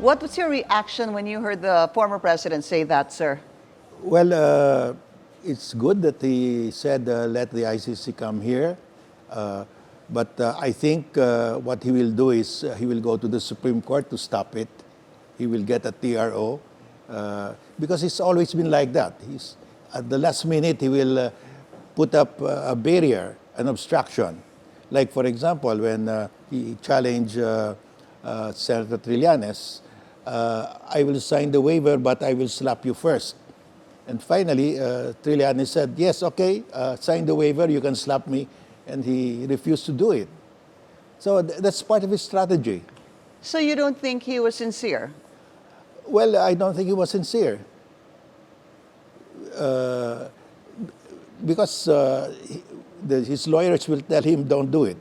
What was your reaction when you heard the former president say that, sir? Well, it's good that he said let the ICC come here. But I think what he will do is he will go to the Supreme Court to stop it. He will get a TRO because it's always been like that. At the last minute, he will put up a barrier, an obstruction. Like, for example, when he challenged Senator Trillanes, I will sign the waiver, but I will slap you first. And finally, Trillanes said, yes, okay, sign the waiver, you can slap me. And he refused to do it. So that's part of his strategy. So you don't think he was sincere? Well, I don't think he was sincere. Because his lawyers will tell him, don't do it.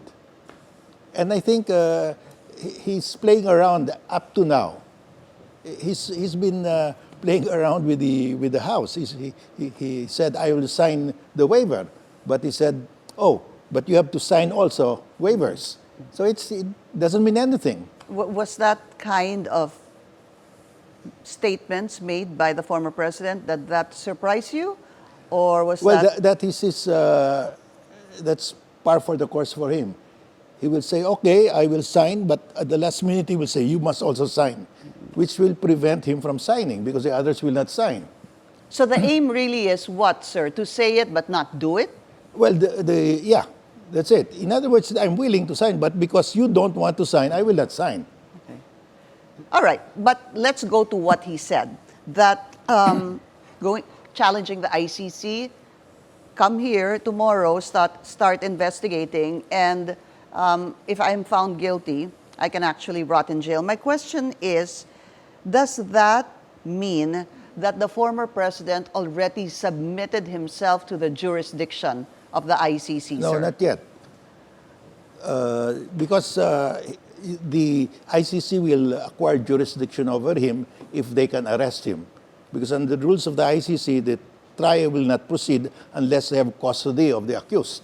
And I think he's playing around up to now. He's been playing around with the House. He said, I will sign the waiver. But he said, oh, but you have to sign also waivers. So it doesn't mean anything. Was that kind of statements made by the former president that surprised you? Or was that is his, that's par for the course for him. He will say, okay, I will sign, but at the last minute he will say, you must also sign, which will prevent him from signing because the others will not sign. So the aim really is what, sir? To say it but not do it? Well, yeah, that's it. In other words, I'm willing to sign, but because you don't want to sign, I will not sign. Okay. All right, but let's go to what he said. That challenging the ICC, come here tomorrow, start investigating, and if I'm found guilty, I can actually rot in jail. My question is, does that mean that the former president already submitted himself to the jurisdiction of the ICC, no, sir? not yet. Because the ICC will acquire jurisdiction over him if they can arrest him. Because under the rules of the ICC, the trial will not proceed unless they have custody of the accused.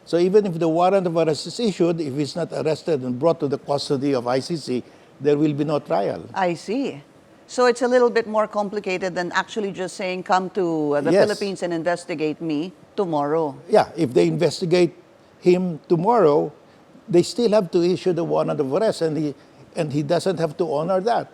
So even if the warrant of arrest is issued, if he's not arrested and brought to the custody of ICC, there will be no trial. I see. So it's a little bit more complicated than actually just saying, come to the Yes. Philippines and investigate me tomorrow. Yeah, if they investigate him tomorrow, they still have to issue the warrant of arrest, and he doesn't have to honor that.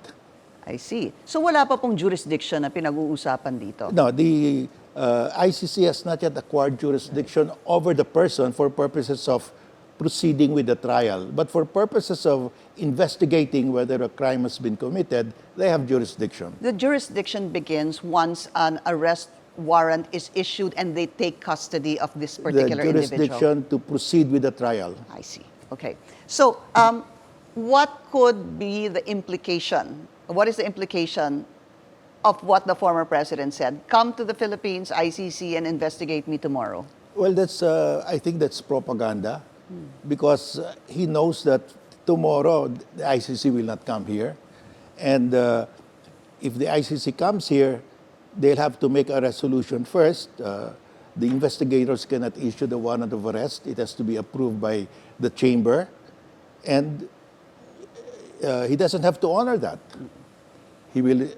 I see. So wala pa pong jurisdiction na pinag-uusapan dito? No, the ICC has not yet acquired jurisdiction over the person for purposes of proceeding with the trial. But for purposes of investigating whether a crime has been committed, they have jurisdiction. The jurisdiction begins once an arrest warrant is issued and they take custody of this particular The individual. jurisdiction to proceed with the trial. I see. Okay. So what could be the implication? What is the implication of what the former president said? Come to the Philippines, ICC, and investigate me tomorrow. Well, I think that's propaganda because he knows that tomorrow the ICC will not come here. And if the ICC comes here, they'll have to make a resolution first. The investigators cannot issue the warrant of arrest. It has to be approved by the chamber. And he doesn't have to honor that. He will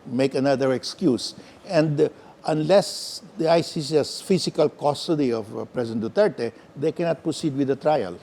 make another excuse. And unless the ICC has physical custody of President Duterte, they cannot proceed with the trial.